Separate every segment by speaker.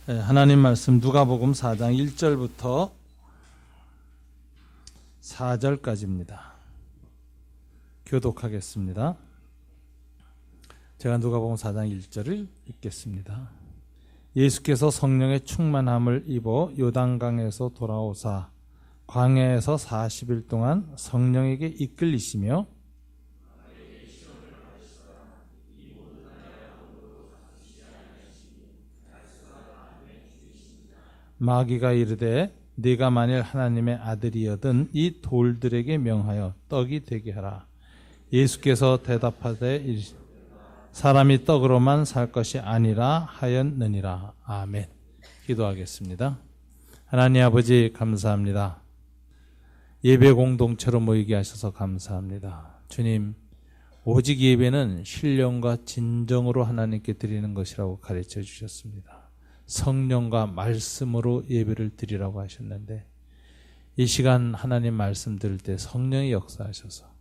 Speaker 1: 하나님 말씀 누가복음 4장 1절부터 4절까지입니다. 교독하겠습니다. 제가 누가복음 4장 1절을 읽겠습니다. 예수께서 성령의 충만함을 입어 요단강에서 돌아오사 광야에서 40일 동안 성령에게 이끌리시며 마귀가 이르되 네가 만일 하나님의 아들이여든 이 돌들에게 명하여 떡이 되게 하라. 예수께서 대답하되 사람이 떡으로만 살 것이 아니라 하였느니라. 아멘. 기도하겠습니다. 하나님 아버지 감사합니다. 예배 공동체로 모이게 하셔서 감사합니다. 주님, 오직 예배는 신령과 진정으로 하나님께 드리는 것이라고 가르쳐 주셨습니다. 성령과 말씀으로 예배를 드리라고 하셨는데 이 시간 하나님 말씀 들을 때 성령이 역사하셔서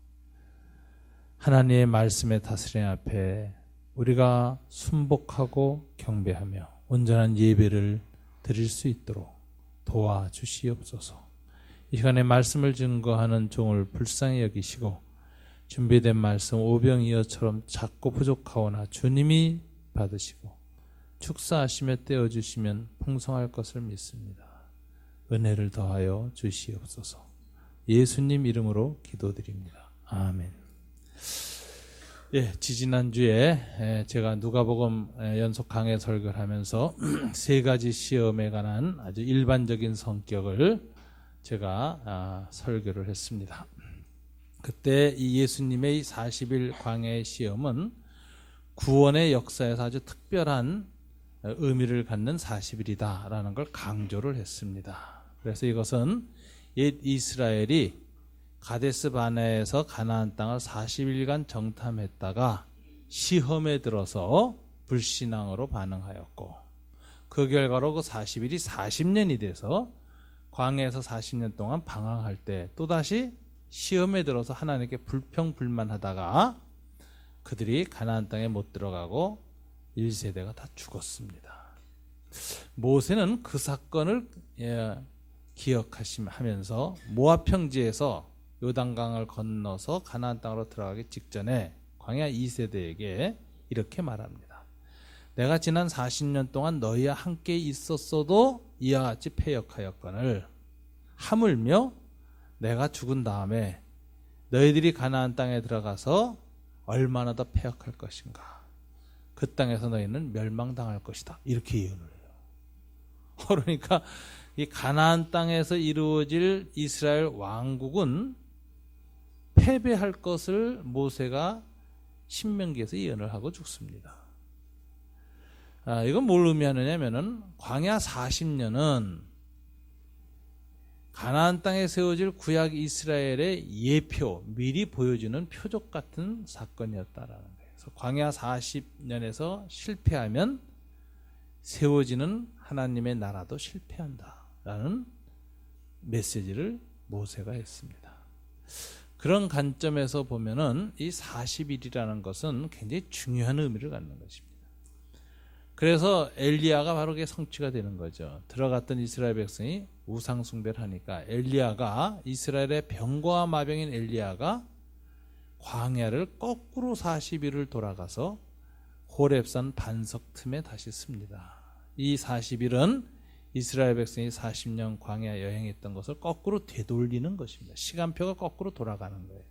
Speaker 1: 하나님의 말씀의 다스림 앞에 우리가 순복하고 경배하며 온전한 예배를 드릴 수 있도록 도와주시옵소서. 이 시간에 말씀을 증거하는 종을 불쌍히 여기시고 준비된 말씀 오병이어처럼 작고 부족하오나 주님이 받으시고 축사하시며 떼어주시면 풍성할 것을 믿습니다. 은혜를 더하여 주시옵소서. 예수님 이름으로 기도드립니다. 아멘. 지지난주에 제가 누가복음 연속 강해 설교를 하면서 세 가지 시험에 관한 아주 일반적인 성격을 제가 설교를 했습니다. 그때 이 예수님의 40일 광야의 시험은 구원의 역사에서 아주 특별한 의미를 갖는 40일이다라는 걸 강조를 했습니다. 그래서 이것은 옛 이스라엘이 가데스 바네에서 가나안 땅을 40일간 정탐했다가 시험에 들어서 불신앙으로 반응하였고 그 결과로 그 40일이 40년이 돼서 광야에서 40년 동안 방황할 때 또다시 시험에 들어서 하나님께 불평불만하다가 그들이 가나안 땅에 못 들어가고 1세대가 다 죽었습니다. 모세는 그 사건을 기억하면서 모압 평지에서 요단강을 건너서 가나안 땅으로 들어가기 직전에 광야 2세대에게 이렇게 말합니다. 내가 지난 40년 동안 너희와 함께 있었어도 이와 같이 패역하였거늘 하물며 내가 죽은 다음에 너희들이 가나안 땅에 들어가서 얼마나 더 패역할 것인가. 그 땅에서 너희는 멸망당할 것이다. 이렇게 예언을 해요. 그러니까 이 가나안 땅에서 이루어질 이스라엘 왕국은 패배할 것을 모세가 신명기에서 예언을 하고 죽습니다. 이건 뭘 의미하느냐면은 광야 40년은 가나안 땅에 세워질 구약 이스라엘의 예표, 미리 보여주는 표적 같은 사건이었다라는 거예요. 광야 40년에서 실패하면 세워지는 하나님의 나라도 실패한다라는 메시지를 모세가 했습니다. 그런 관점에서 보면은 이 40일이라는 것은 굉장히 중요한 의미를 갖는 것입니다. 그래서 엘리야가 바로 그게 성취가 되는 거죠. 들어갔던 이스라엘 백성이 우상 숭배를 하니까 엘리야가 이스라엘의 병거와 마병인 엘리야가 광야를 거꾸로 40일을 돌아가서 호렙산 반석 틈에 다시 씁니다. 이 40일은 이스라엘 백성이 40년 광야 여행했던 것을 거꾸로 되돌리는 것입니다. 시간표가 거꾸로 돌아가는 거예요.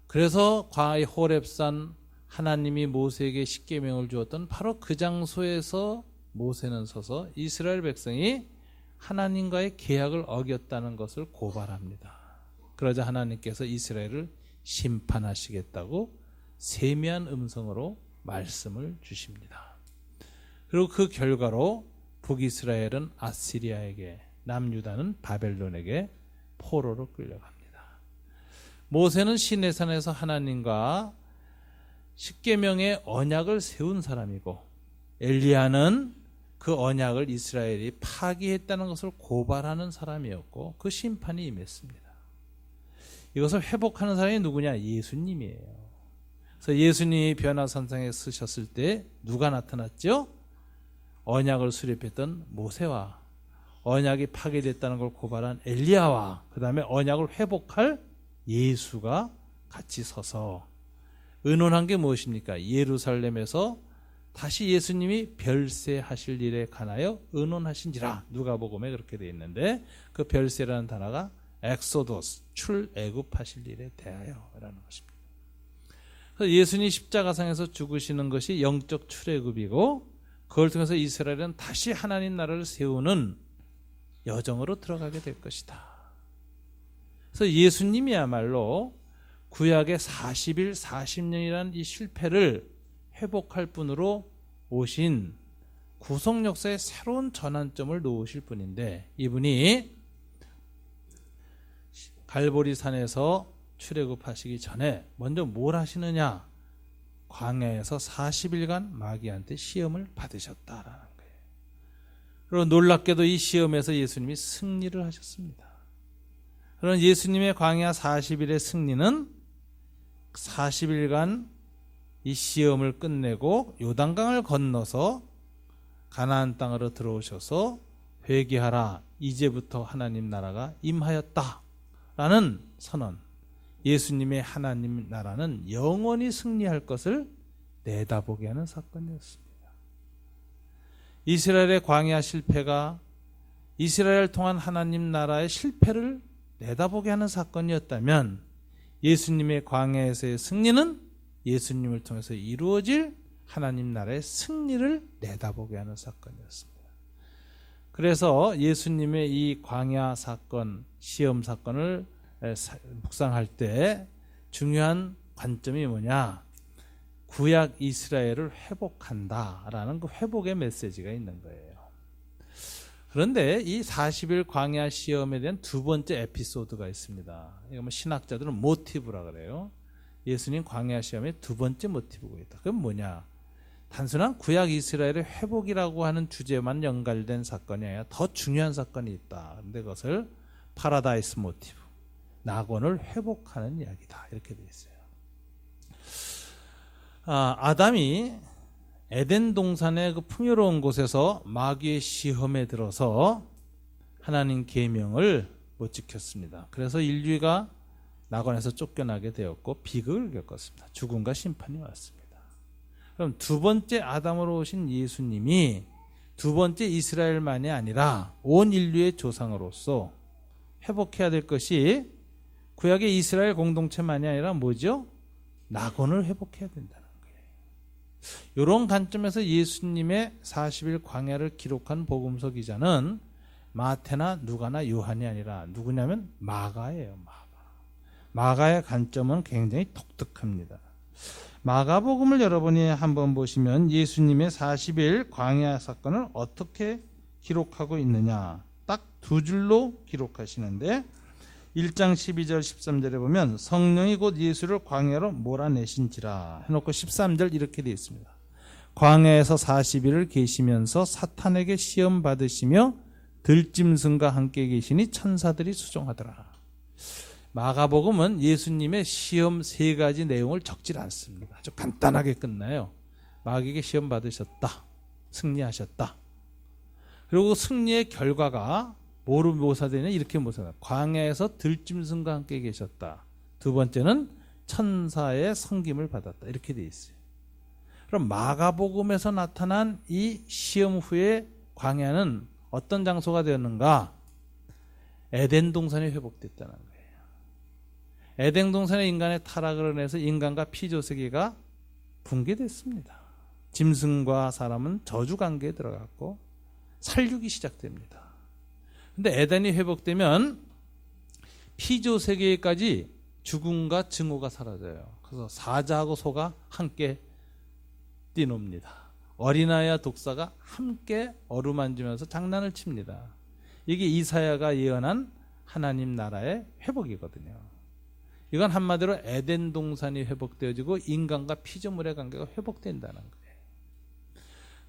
Speaker 1: 그래서 호렙산 하나님이 모세에게 십계명을 주었던 바로 그 장소에서 모세는 서서 이스라엘 백성이 하나님과의 계약을 어겼다는 것을 고발합니다. 그러자 하나님께서 이스라엘을 심판하시겠다고 세미한 음성으로 말씀을 주십니다. 그리고 그 결과로 북이스라엘은 아시리아에게, 남유다는 바벨론에게 포로로 끌려갑니다. 모세는 시내산에서 하나님과 십계명의 언약을 세운 사람이고 엘리야는 그 언약을 이스라엘이 파기했다는 것을 고발하는 사람이었고 그 심판이 임했습니다. 이것을 회복하는 사람이 누구냐? 예수님이에요. 그래서 예수님이 변화산상에 서셨을 때 누가 나타났죠? 언약을 수립했던 모세와 언약이 파괴됐다는 걸 고발한 엘리야와 그 다음에 언약을 회복할 예수가 같이 서서 의논한 게 무엇입니까? 예루살렘에서 다시 예수님이 별세하실 일에 관하여 의논하신지라. 누가복음에 그렇게 되어 있는데 그 별세라는 단어가 엑소도스, 출애굽하실 일에 대하여라는 것입니다. 그래서 예수님 십자가상에서 죽으시는 것이 영적 출애굽이고 그걸 통해서 이스라엘은 다시 하나님 나라를 세우는 여정으로 들어가게 될 것이다. 그래서 예수님이야말로 구약의 40일, 40년이라는 이 실패를 회복할 분으로 오신 구속 역사의 새로운 전환점을 놓으실 분인데 이분이 갈보리산에서 출애굽하시기 전에 먼저 뭘 하시느냐? 광야에서 40일간 마귀한테 시험을 받으셨다라는 거예요. 그리고 놀랍게도 이 시험에서 예수님이 승리를 하셨습니다. 그런 예수님의 광야 40일의 승리는 40일간 이 시험을 끝내고 요단강을 건너서 가나안 땅으로 들어오셔서 회개하라, 이제부터 하나님 나라가 임하였다라는 선언. 예수님의 하나님 나라는 영원히 승리할 것을 내다보게 하는 사건이었습니다. 이스라엘의 광야 실패가 이스라엘을 통한 하나님 나라의 실패를 내다보게 하는 사건이었다면 예수님의 광야에서의 승리는 예수님을 통해서 이루어질 하나님 나라의 승리를 내다보게 하는 사건이었습니다. 그래서 예수님의 이 광야 사건, 시험 사건을 묵상할 때 중요한 관점이 뭐냐? 구약 이스라엘을 회복한다라는 그 회복의 메시지가 있는 거예요. 그런데 이 40일 광야 시험에 대한 두 번째 에피소드가 있습니다. 이거 신학자들은 모티브라 그래요. 예수님 광야 시험의 두 번째 모티브가 있다. 그건 뭐냐? 단순한 구약 이스라엘의 회복이라고 하는 주제만 연결된 사건이 아니라 더 중요한 사건이 있다. 그런데 그것을 파라다이스 모티브, 낙원을 회복하는 이야기다. 이렇게 되어 있어요. 아담이 에덴 동산의 그 풍요로운 곳에서 마귀의 시험에 들어서 하나님 계명을 못 지켰습니다. 그래서 인류가 낙원에서 쫓겨나게 되었고 비극을 겪었습니다. 죽음과 심판이 왔습니다. 그럼 두 번째 아담으로 오신 예수님이 두 번째 이스라엘만이 아니라 온 인류의 조상으로서 회복해야 될 것이 구약의 이스라엘 공동체만이 아니라 뭐죠? 낙원을 회복해야 된다는 거예요. 이런 관점에서 예수님의 40일 광야를 기록한 복음서 기자는 마태나 누가나 요한이 아니라 누구냐면 마가예요. 마가의 관점은 굉장히 독특합니다. 마가복음을 여러분이 한번 보시면 예수님의 40일 광야 사건을 어떻게 기록하고 있느냐 딱 두 줄로 기록하시는데 1장 12절 13절에 보면 성령이 곧 예수를 광야로 몰아내신지라 해놓고 13절 이렇게 되어 있습니다. 광야에서 40일을 계시면서 사탄에게 시험 받으시며 들짐승과 함께 계시니 천사들이 수종하더라. 마가복음은 예수님의 시험 세 가지 내용을 적지 않습니다. 아주 간단하게 끝나요. 마귀에게 시험 받으셨다. 승리하셨다. 그리고 승리의 결과가 뭐로 묘사되냐 이렇게 묘사합니다. 광야에서 들짐승과 함께 계셨다. 두 번째는 천사의 섬김을 받았다. 이렇게 되어 있어요. 그럼 마가복음에서 나타난 이 시험 후의 광야는 어떤 장소가 되었는가? 에덴 동산이 회복됐다는 거예요. 에덴 동산의 인간의 타락을 인해서 인간과 피조세계가 붕괴됐습니다. 짐승과 사람은 저주 관계에 들어갔고 살육이 시작됩니다. 근데 에덴이 회복되면 피조세계까지 죽음과 증오가 사라져요. 그래서 사자하고 소가 함께 뛰놉니다. 어린아이와 독사가 함께 어루만지면서 장난을 칩니다. 이게 이사야가 예언한 하나님 나라의 회복이거든요. 이건 한마디로 에덴 동산이 회복되어지고 인간과 피조물의 관계가 회복된다는 거예요.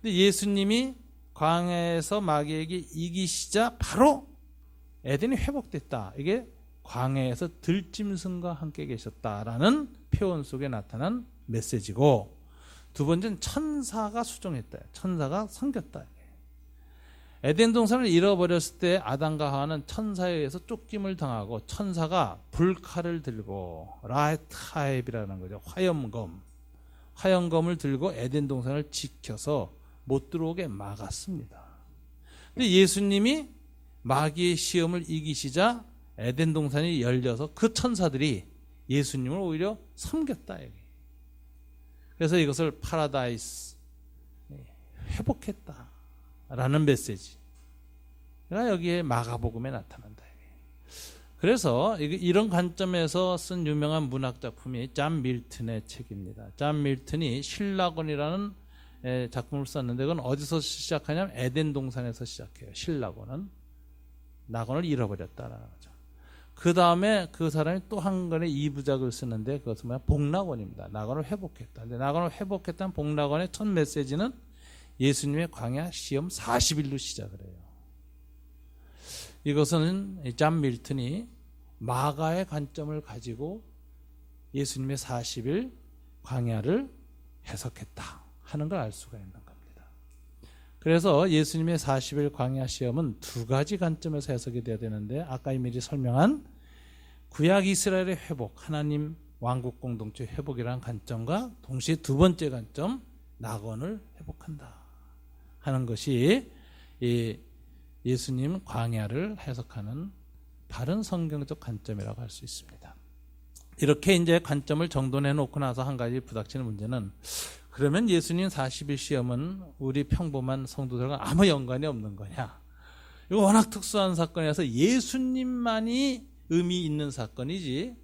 Speaker 1: 근데 예수님이 광야에서 마귀에게 이기시자 바로 에덴이 회복됐다. 이게 광야에서 들짐승과 함께 계셨다라는 표현 속에 나타난 메시지고 두 번째는 천사가 수종했다. 천사가 섬겼다. 에덴 동산을 잃어버렸을 때 아담과 하와는 천사에 의해서 쫓김을 당하고 천사가 불칼을 들고 라타입이라는 거죠. 화염검을 들고 에덴 동산을 지켜서 못 들어오게 막았습니다. 근데 예수님이 마귀의 시험을 이기시자 에덴 동산이 열려서 그 천사들이 예수님을 오히려 섬겼다. 그래서 이것을 파라다이스, 회복했다라는 메시지가 여기에 마가복음에 나타난다. 그래서 이런 관점에서 쓴 유명한 문학 작품이 존 밀턴의 책입니다. 존 밀턴이 신라곤이라는 작품을 썼는데 그건 어디서 시작하냐면 에덴 동산에서 시작해요. 신라곤은 낙원을 잃어버렸다라는 거죠. 그 다음에 그 사람이 또 한 권의 2부작을 쓰는데 그것은 뭐야? 복락원입니다. 낙원을 회복했다. 근데 낙원을 회복했다는 복락원의 첫 메시지는 예수님의 광야 시험 40일로 시작을 해요. 이것은 존 밀턴이 마가의 관점을 가지고 예수님의 40일 광야를 해석했다 하는 걸 알 수가 있는 겁니다. 그래서 예수님의 40일 광야 시험은 두 가지 관점에서 해석이 돼야 되는데 아까 미리 설명한 구약 이스라엘의 회복, 하나님 왕국 공동체 회복이라는 관점과 동시에 두 번째 관점, 낙원을 회복한다 하는 것이 이 예수님 광야를 해석하는 바른 성경적 관점이라고 할 수 있습니다. 이렇게 이제 관점을 정돈해 놓고 나서 한 가지 부닥치는 문제는 그러면 예수님 40일 시험은 우리 평범한 성도들과 아무 연관이 없는 거냐? 이거 워낙 특수한 사건이라서 예수님만이 의미 있는 사건이지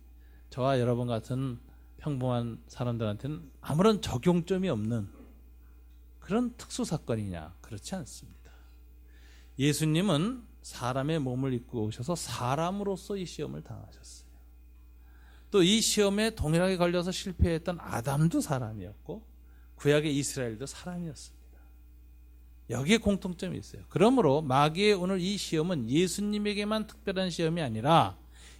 Speaker 1: 저와 여러분 같은 평범한 사람들한테는 아무런 적용점이 없는 그런 특수 사건이냐? 그렇지 않습니다. 예수님은 사람의 몸을 입고 오셔서 사람으로서 이 시험을 당하셨어요. 또 이 시험에 동일하게 걸려서 실패했던 아담도 사람이었고 구약의 이스라엘도 사람이었습니다. 여기에 공통점이 있어요. 그러므로 마귀의 오늘 이 시험은 예수님에게만 특별한 시험이 아니라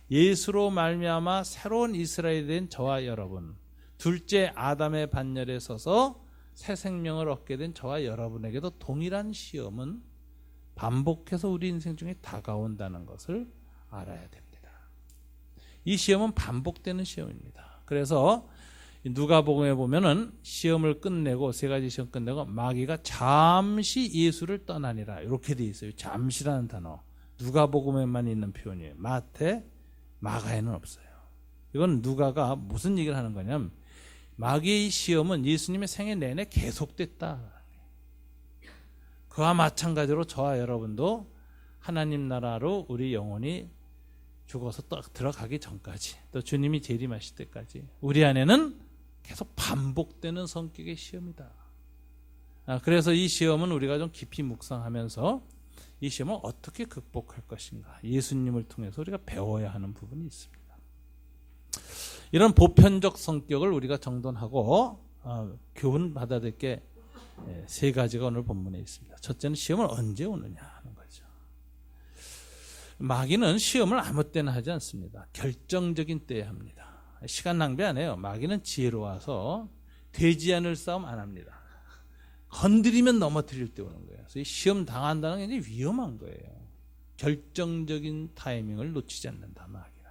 Speaker 1: 예수로 말미암아 새로운 이스라엘이 된 저와 여러분, 둘째 아담의 반열에 서서 새 생명을 얻게 된 저와 여러분에게도 동일한 시험은 반복해서 우리 인생 중에 다가온다는 것을 알아야 됩니다. 이 시험은 반복되는 시험입니다. 그래서 누가복음에 보면은 시험을 끝내고 세 가지 시험 끝내고 마귀가 잠시 예수를 떠나니라 이렇게 돼 있어요. 잠시라는 단어 누가복음에만 있는 표현이에요. 마태, 마가에는 없어요. 이건 누가가 무슨 얘기를 하는 거냐면 마귀의 시험은 예수님의 생애 내내 계속됐다. 그와 마찬가지로 저와 여러분도 하나님 나라로 우리 영혼이 죽어서 딱 들어가기 전까지 또 주님이 재림하실 때까지 우리 안에는 계속 반복되는 성격의 시험이다. 그래서 이 시험은 우리가 좀 깊이 묵상하면서 이 시험을 어떻게 극복할 것인가 예수님을 통해서 우리가 배워야 하는 부분이 있습니다. 이런 보편적 성격을 우리가 정돈하고 교훈 받아야 될 게 세 가지가 오늘 본문에 있습니다. 첫째는 시험은 언제 오느냐 하는 거죠. 마귀는 시험을 아무 때나 하지 않습니다. 결정적인 때에 합니다. 시간 낭비 안 해요. 마귀는 지혜로워서 되지 않을 싸움 안 합니다. 건드리면 넘어뜨릴 때 오는 거예요. 그래서 시험 당한다는 게 굉장히 위험한 거예요. 결정적인 타이밍을 놓치지 않는다. 마귀는.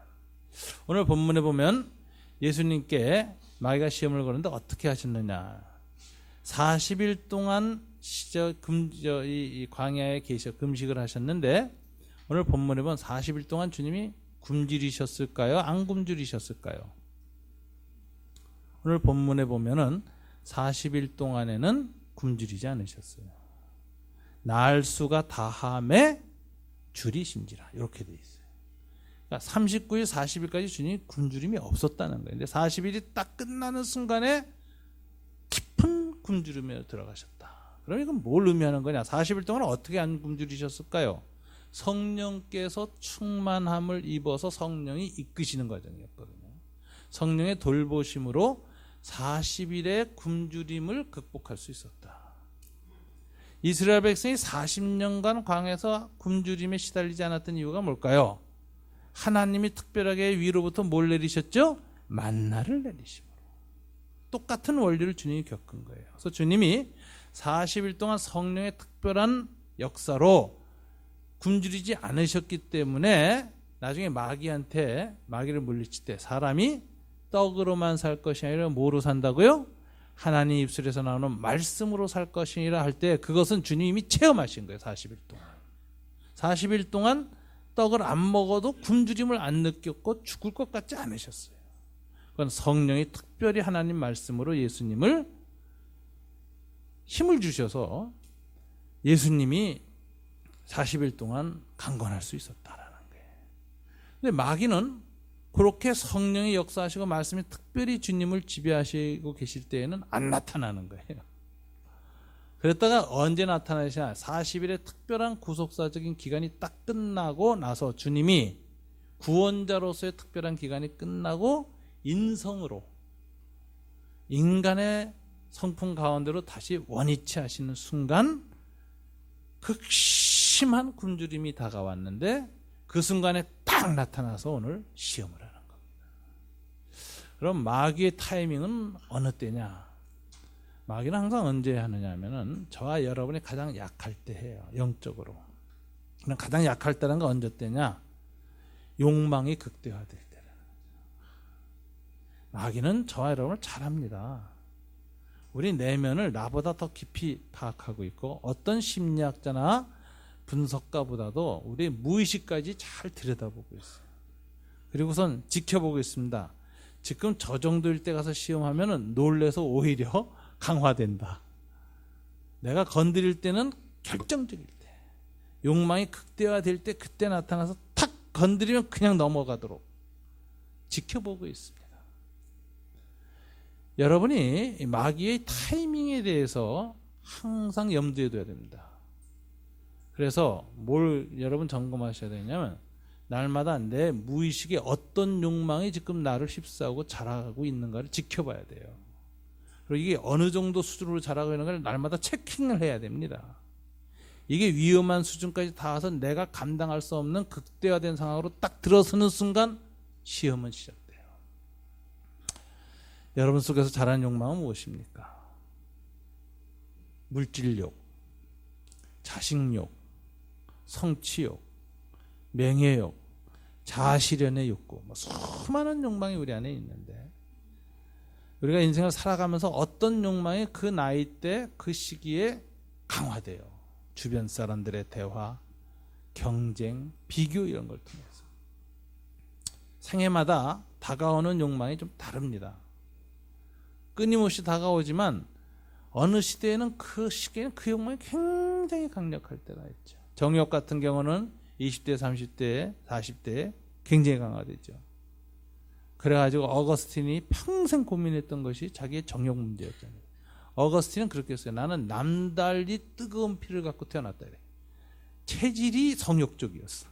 Speaker 1: 오늘 본문에 보면 예수님께 마귀가 시험을 거는데 어떻게 하셨느냐. 40일 동안 이 광야에 계셔 금식을 하셨는데 오늘 본문에 보면 40일 동안 주님이 굶주리셨을까요? 안 굶주리셨을까요? 오늘 본문에 보면은 40일 동안에는 굶주리지 않으셨어요. 날수가 다함에 줄이신지라 이렇게 돼 있어요. 그러니까 39일, 40일까지 주님이 굶주림이 없었다는 거예요. 근데 40일이 딱 끝나는 순간에 깊은 굶주림에 들어가셨다. 그럼 이건 뭘 의미하는 거냐? 40일 동안 어떻게 안 굶주리셨을까요? 성령께서 충만함을 입어서 성령이 이끄시는 과정이었거든요. 성령의 돌보심으로 40일의 굶주림을 극복할 수 있었다. 이스라엘 백성이 40년간 광야에서 굶주림에 시달리지 않았던 이유가 뭘까요? 하나님이 특별하게 위로부터 뭘 내리셨죠? 만나를 내리심으로. 똑같은 원리를 주님이 겪은 거예요. 그래서 주님이 40일 동안 성령의 특별한 역사로 굶주리지 않으셨기 때문에 나중에 마귀를 물리칠 때 사람이 떡으로만 살 것이 아니라 뭐로 산다고요? 하나님 입술에서 나오는 말씀으로 살 것이니라 할 때 그것은 주님이 체험하신 거예요. 40일 동안. 40일 동안 떡을 안 먹어도 굶주림을 안 느꼈고 죽을 것 같지 않으셨어요. 그건 성령이 특별히 하나님 말씀으로 예수님을 힘을 주셔서 예수님이 40일 동안 강건할 수 있었다라는 거예요. 근데 마귀는 그렇게 성령이 역사하시고 말씀이 특별히 주님을 지배하시고 계실 때에는 안 나타나는 거예요. 그랬다가 언제 나타나시냐? 40일의 특별한 구속사적인 기간이 딱 끝나고 나서 주님이 구원자로서의 특별한 기간이 끝나고 인성으로 인간의 성품 가운데로 다시 원위치 하시는 순간 극심한 굶주림이 다가왔는데 그 순간에 딱 나타나서 오늘 시험을 하는 겁니다. 그럼 마귀의 타이밍은 어느 때냐? 마귀는 항상 언제 하느냐 하면은 저와 여러분이 가장 약할 때 해요. 영적으로. 가장 약할 때라는 건 언제 때냐? 욕망이 극대화될 때라는 거죠. 마귀는 저와 여러분을 잘 압니다. 우리 내면을 나보다 더 깊이 파악하고 있고 어떤 심리학자나 분석가보다도 우리 무의식까지 잘 들여다보고 있어요. 그리고선 지켜보고 있습니다. 지금 저 정도일 때 가서 시험하면은 놀래서 오히려 강화된다. 내가 건드릴 때는 결정적일 때, 욕망이 극대화될 때 그때 나타나서 탁 건드리면 그냥 넘어가도록 지켜보고 있습니다. 여러분이 마귀의 타이밍에 대해서 항상 염두에 둬야 됩니다. 그래서 뭘 여러분 점검하셔야 되냐면 날마다 내 무의식에 어떤 욕망이 지금 나를 휩싸고 자라고 있는가를 지켜봐야 돼요. 그리고 이게 어느 정도 수준으로 자라고 있는가를 날마다 체킹을 해야 됩니다. 이게 위험한 수준까지 닿아서 내가 감당할 수 없는 극대화된 상황으로 딱 들어서는 순간 시험은 시작돼요. 여러분 속에서 자라는 욕망은 무엇입니까? 물질욕, 자식욕, 성취욕, 명예욕, 자아실현의 욕구, 수많은 욕망이 우리 안에 있는데 우리가 인생을 살아가면서 어떤 욕망이 그 나이 때 그 시기에 강화돼요. 주변 사람들의 대화, 경쟁, 비교 이런 걸 통해서 생애마다 다가오는 욕망이 좀 다릅니다. 끊임없이 다가오지만 어느 시대에는 그 시기에는 그 욕망이 굉장히 강력할 때가 있죠. 정욕 같은 경우는 20대, 30대, 40대에 굉장히 강화되죠. 그래가지고 어거스틴이 평생 고민했던 것이 자기의 정욕 문제였잖아요. 어거스틴은 그렇게 했어요. 나는 남달리 뜨거운 피를 갖고 태어났다. 이래. 체질이 성욕적이었어.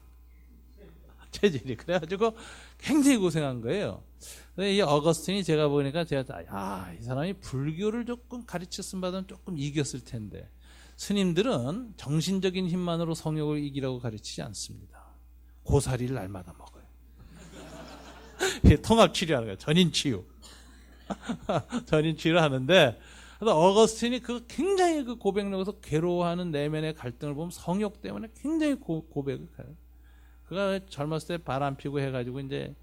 Speaker 1: 체질이. 그래가지고 굉장히 고생한 거예요. 이 어거스틴이 제가 보니까 이 사람이 불교를 조금 가르쳤음 받으면 조금 이겼을 텐데 스님들은 정신적인 힘만으로 성욕을 이기라고 가르치지 않습니다. 고사리를 날마다 먹어요. 통합치료하는 거예요. 전인치유. 전인치유를 하는데 어거스틴이 굉장히 그 고백록에서 괴로워하는 내면의 갈등을 보면 성욕 때문에 굉장히 고백을 해요. 그가 젊었을 때 바람 피고 해가지고 이제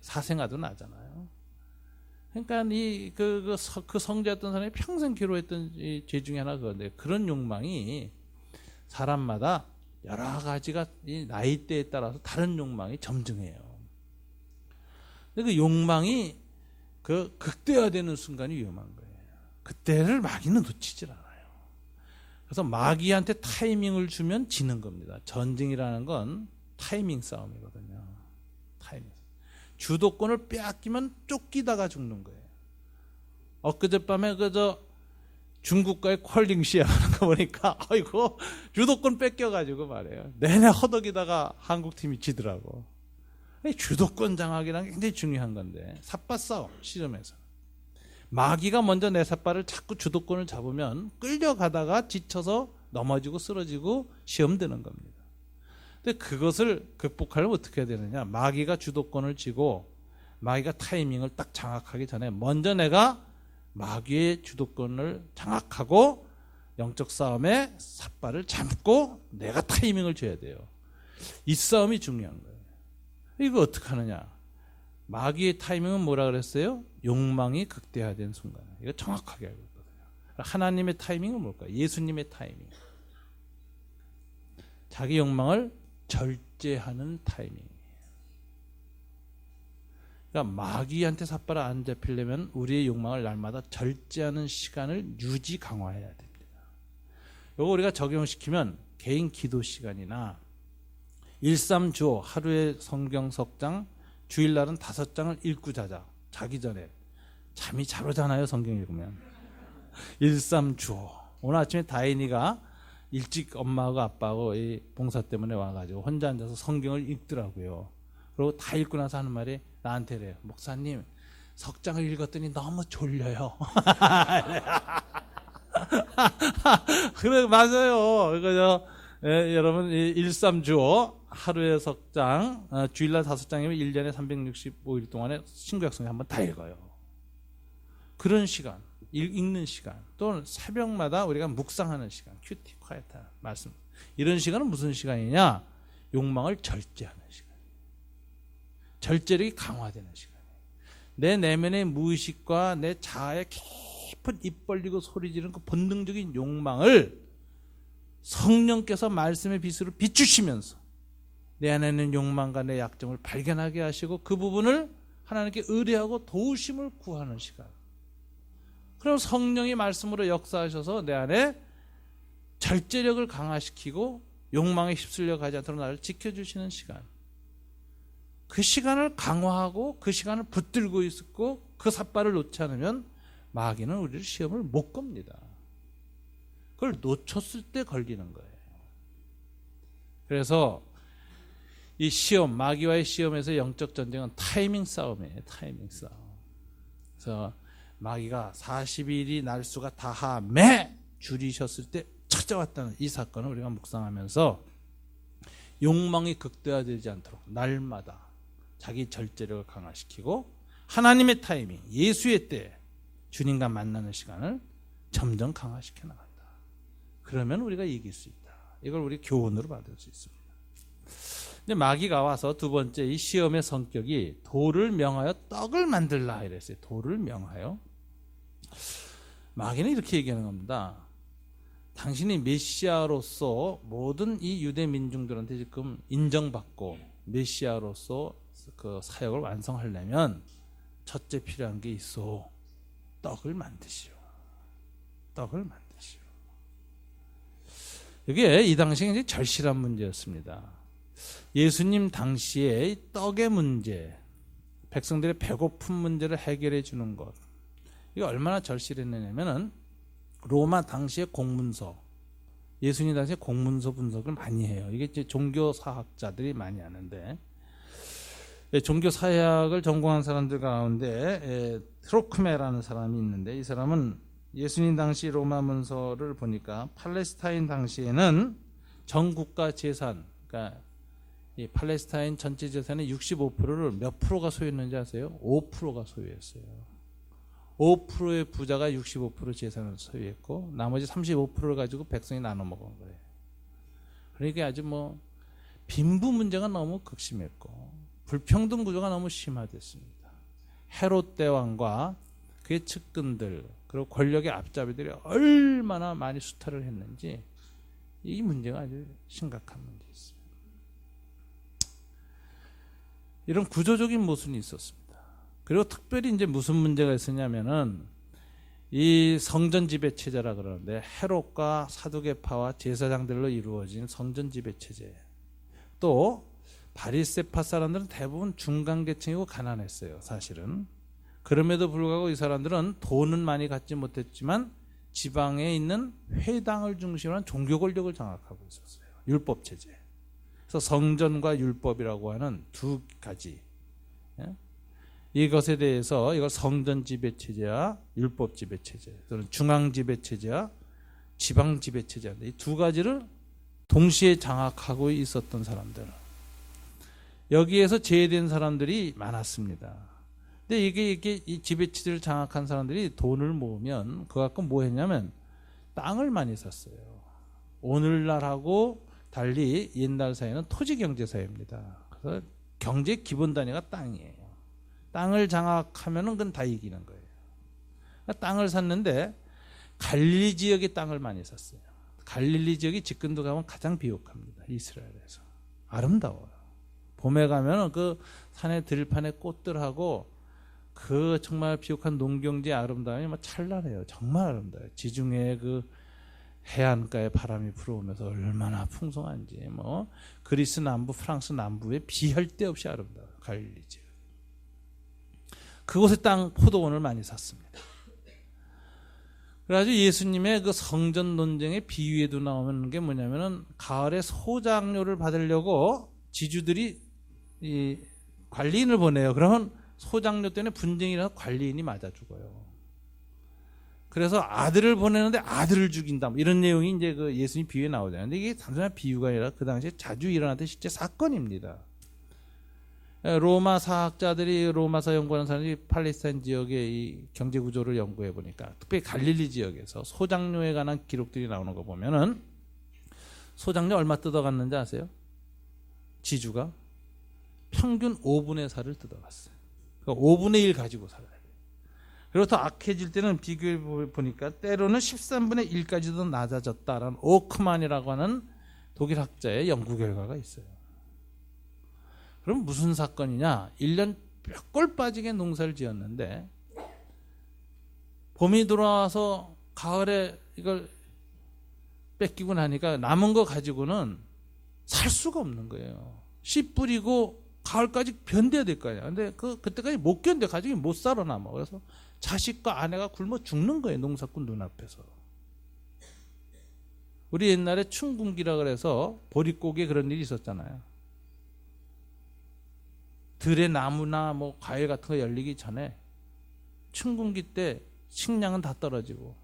Speaker 1: 사생아도 나잖아요. 그러니까 그 성자였던 사람이 평생 괴로워했던 죄 중에 하나가 그건데 그런 욕망이 사람마다 여러 가지가 이 나이대에 따라서 다른 욕망이 점증해요. 근데 그 욕망이 그 극대화되는 순간이 위험한 거예요. 그때를 마귀는 놓치질 않아요. 그래서 마귀한테 타이밍을 주면 지는 겁니다. 전쟁이라는 건 타이밍 싸움이거든요. 타이밍. 주도권을 빼앗기면 쫓기다가 죽는 거예요. 엊그젯밤에 중국과의 컬링 시합하는 거 보니까 아이고 주도권 뺏겨가지고 말이에요. 내내 허덕이다가 한국팀이 지더라고. 주도권 장악이란 게 굉장히 중요한 건데 삿바 싸움 시점에서 마귀가 먼저 내 삿발을 자꾸 주도권을 잡으면 끌려가다가 지쳐서 넘어지고 쓰러지고 시험 드는 겁니다. 근데 그것을 극복하려면 어떻게 해야 되느냐? 마귀가 주도권을 쥐고 마귀가 타이밍을 딱 장악하기 전에 먼저 내가 마귀의 주도권을 장악하고 영적 싸움에 삿발을 잡고 내가 타이밍을 줘야 돼요. 이 싸움이 중요한 거예요. 이거 어떻게 하느냐? 마귀의 타이밍은 뭐라 그랬어요? 욕망이 극대화된 순간. 이거 정확하게 알고 있거든요. 하나님의 타이밍은 뭘까요? 예수님의 타이밍. 자기 욕망을 절제하는 타이밍. 그러니까 마귀한테 삿발을 안 잡히려면 우리의 욕망을 날마다 절제하는 시간을 유지 강화해야 됩니다. 이거 우리가 적용시키면 개인 기도 시간이나 일삼주오 하루에 성경 석장, 주일날은 5장을 읽고 자자. 자기 전에 잠이 잘 오잖아요, 성경 읽으면. 일삼주오. 오늘 아침에 다인이가 일찍 엄마하고 아빠하고 이 봉사 때문에 와가지고 혼자 앉아서 성경을 읽더라고요. 그리고 다 읽고 나서 하는 말이 나한테 그래요. 목사님, 석장을 읽었더니 너무 졸려요. 그래, 맞아요. 그죠? 예, 여러분, 일삼주오 하루에 석장, 주일날 5장이면 1년에 365일 동안에 신구약성경 한번 다 읽어요. 그런 시간, 읽는 시간, 또는 새벽마다 우리가 묵상하는 시간, 큐티, 콰이트 말씀. 이런 시간은 무슨 시간이냐? 욕망을 절제하는 시간. 절제력이 강화되는 시간. 내 내면의 무의식과 내 자아의 깊은 입 벌리고 소리 지르는 그 본능적인 욕망을 성령께서 말씀의 빛으로 비추시면서 내 안에 있는 욕망과 내 약점을 발견하게 하시고 그 부분을 하나님께 의뢰하고 도우심을 구하는 시간. 그럼 성령이 말씀으로 역사하셔서 내 안에 절제력을 강화시키고 욕망에 휩쓸려 가지 않도록 나를 지켜주시는 시간. 그 시간을 강화하고 그 시간을 붙들고 있고 그 삿발을 놓지 않으면 마귀는 우리를 시험을 못 겁니다. 그걸 놓쳤을 때 걸리는 거예요. 그래서 이 시험, 마귀와의 시험에서 영적 전쟁은 타이밍 싸움이에요. 타이밍 싸움. 그래서 마귀가 40일이 날수가 다함에 줄이셨을 때 찾아왔다는 이 사건을 우리가 묵상하면서 욕망이 극대화되지 않도록 날마다 자기 절제력을 강화시키고 하나님의 타이밍, 예수의 때 주님과 만나는 시간을 점점 강화시켜 나간다. 그러면 우리가 이길 수 있다. 이걸 우리 교훈으로 받을 수 있습니다. 근데 마귀가 와서 두 번째 이 시험의 성격이 돌을 명하여 떡을 만들라 이랬어요. 돌을 명하여. 마귀는 이렇게 얘기하는 겁니다. 당신이 메시아로서 모든 이 유대 민중들한테 지금 인정받고 메시아로서 그 사역을 완성하려면 첫째 필요한 게 있어. 떡을 만드시오. 떡을 만드시오. 이게 이 당시에 굉장히 절실한 문제였습니다. 예수님 당시에 떡의 문제, 백성들의 배고픈 문제를 해결해 주는 것, 이게 얼마나 절실했느냐면은 로마 당시의 공문서, 예수님 당시에 공문서 분석을 많이 해요. 이게 이제 종교사학자들이 많이 하는데, 종교사학을 전공한 사람들 가운데 트로크메라는 사람이 있는데, 이 사람은 예수님 당시 로마 문서를 보니까 팔레스타인 당시에는 전 국가 재산, 그러니까 이 팔레스타인 전체 재산의 65%를 몇 프로가 소유했는지 아세요? 5%가 소유했어요. 5%의 부자가 65% 재산을 소유했고 나머지 35%를 가지고 백성이 나눠 먹은 거예요. 그러니까 아주 뭐 빈부 문제가 너무 극심했고 불평등 구조가 너무 심화됐습니다. 헤롯 대왕과 그의 측근들 그리고 권력의 앞잡이들이 얼마나 많이 수탈을 했는지 이 문제가 아주 심각한 문제였습니다. 이런 구조적인 모순이 있었습니다. 그리고 특별히 이제 무슨 문제가 있었냐면은 이 성전 지배 체제라 그러는데 헤롯과 사두개파와 제사장들로 이루어진 성전 지배 체제. 또 바리새파 사람들은 대부분 중간 계층이고 가난했어요. 사실은. 그럼에도 불구하고 이 사람들은 돈은 많이 갖지 못했지만 지방에 있는 회당을 중심으로 한 종교 권력을 장악하고 있었어요. 율법 체제. 그래서 성전과 율법이라고 하는 두 가지. 이것에 대해서 이걸 성전 지배 체제와 율법 지배 체제, 또는 중앙 지배 체제와 지방 지배 체제, 이 두 가지를 동시에 장악하고 있었던 사람들. 여기에서 제외된 사람들이 많았습니다. 근데 이게 이 지배 체제를 장악한 사람들이 돈을 모으면 그거 갖고 뭐 했냐면 땅을 많이 샀어요. 오늘날하고 달리 옛날 사회는 토지 경제 사회입니다. 그래서 경제 기본 단위가 땅이에요. 땅을 장악하면은 그건 다 이기는 거예요. 그러니까 땅을 샀는데 갈릴리 지역의 땅을 많이 샀어요. 갈릴리 지역이 지금도 가면 가장 비옥합니다. 이스라엘에서. 아름다워요. 봄에 가면 그 산의 들판에 꽃들하고 그 정말 비옥한 농경지의 아름다움이 막 찬란해요. 정말 아름다워요. 지중해 그 해안가에 바람이 불어오면서 얼마나 풍성한지 뭐 그리스 남부, 프랑스 남부에 비할 데 없이 아름다워요. 갈릴리 지역. 그곳에 땅 포도원을 많이 샀습니다. 그래가지고 예수님의 그 성전 논쟁의 비유에도 나오는 게 뭐냐면은 가을에 소장료를 받으려고 지주들이 이 관리인을 보내요. 그러면 소장료 때문에 분쟁이 일어나서 관리인이 맞아 죽어요. 그래서 아들을 보내는데 아들을 죽인다. 이런 내용이 이제 그 예수님 비유에 나오잖아요. 근데 이게 단순한 비유가 아니라 그 당시에 자주 일어났던 실제 사건입니다. 로마 사학자들이 로마서 연구하는 사람들이 팔레스타인 지역의 이 경제 구조를 연구해 보니까 특별히 갈릴리 지역에서 소장료에 관한 기록들이 나오는 거 보면은 소장료 얼마 뜯어갔는지 아세요? 지주가 평균 5분의 4를 뜯어갔어요. 그러니까 5분의 1 가지고 살아야 돼요. 그리고 더 악해질 때는 비교해 보니까 때로는 13분의 1까지도 낮아졌다라는 오크만이라고 하는 독일 학자의 연구 결과가 있어요. 그럼 무슨 사건이냐? 1년 몇 골 빠지게 농사를 지었는데 봄이 돌아와서 가을에 이걸 뺏기고 나니까 남은 거 가지고는 살 수가 없는 거예요. 씨 뿌리고 가을까지 견뎌야 될 거 아니야. 근데 그때까지 못 견뎌. 가족이 못 살아남아. 그래서 자식과 아내가 굶어 죽는 거예요. 농사꾼 눈앞에서. 우리 옛날에 춘궁기라 그래서 보릿고기에 그런 일이 있었잖아요. 들에 나무나 뭐 과일 같은 거 열리기 전에 춘궁기 때 식량은 다 떨어지고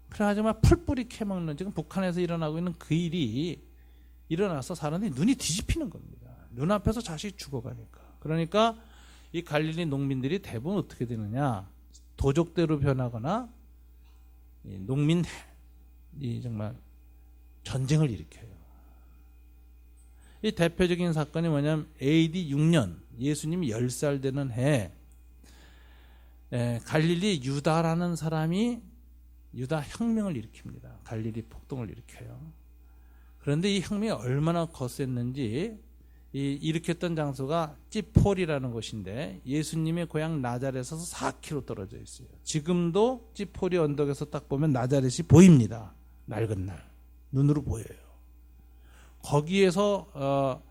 Speaker 1: 그래가지고 막 풀뿌리 캐먹는 지금 북한에서 일어나고 있는 그 일이 일어나서 사람들이 눈이 뒤집히는 겁니다. 눈앞에서 자식이 죽어가니까. 그러니까 이 갈릴리 농민들이 대부분 어떻게 되느냐? 도적대로 변하거나 농민 정말 전쟁을 일으켜요. 이 대표적인 사건이 뭐냐면 AD 6년 예수님이 10살 되는 해 갈릴리 유다라는 사람이 유다 혁명을 일으킵니다. 갈릴리 폭동을 일으켜요. 그런데 이 혁명이 얼마나 거셌는지 일으켰던 장소가 찌폴이라는 곳인데 예수님의 고향 나자렛에서 4km 떨어져 있어요. 지금도 찌폴이 언덕에서 딱 보면 나자렛이 보입니다. 낡은 날 눈으로 보여요. 거기에서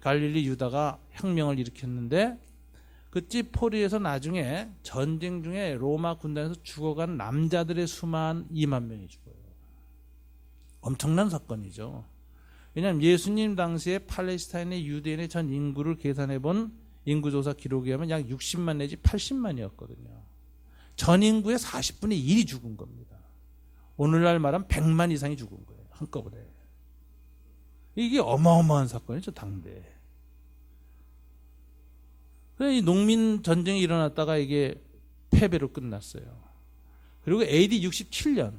Speaker 1: 갈릴리 유다가 혁명을 일으켰는데 그 찌포리에서 나중에 전쟁 중에 로마 군단에서 죽어간 남자들의 수만 2만 명이 죽어요. 엄청난 사건이죠. 왜냐하면 예수님 당시에 팔레스타인의 유대인의 전 인구를 계산해 본 인구조사 기록에 하면 약 60만 내지 80만이었거든요. 전 인구의 40분의 1이 죽은 겁니다. 오늘날 말하면 100만 이상이 죽은 거예요. 한꺼번에. 이게 어마어마한 사건이죠, 당대. 그래서 이 농민 전쟁이 일어났다가 이게 패배로 끝났어요. 그리고 AD 67년,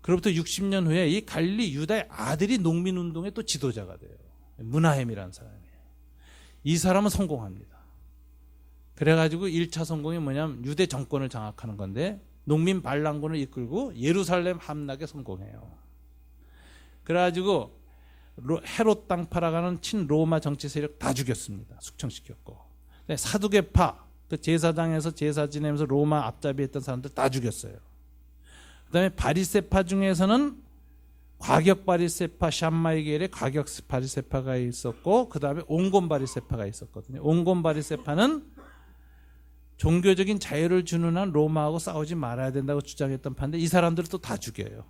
Speaker 1: 그로부터 60년 후에 이 갈릴리 유다의 아들이 농민운동의 또 지도자가 돼요. 문하햄이라는 사람이에요. 이 사람은 성공합니다. 그래가지고 1차 성공이 뭐냐면 유대 정권을 장악하는 건데 농민 반란군을 이끌고 예루살렘 함락에 성공해요. 그래가지고 헤롯 땅파라가는 친로마 정치 세력 다 죽였습니다. 숙청시켰고 사두개파 그 제사장에서 제사 지내면서 로마 앞잡이했던 사람들 다 죽였어요. 그 다음에 바리새파 중에서는 과격 바리새파 샴마이 계열의 과격 바리새파가 있었고 그 다음에 온건 바리새파가 있었거든요. 온건 바리새파는 종교적인 자유를 주는 한 로마하고 싸우지 말아야 된다고 주장했던 파인데 이 사람들을 또 다 죽여요.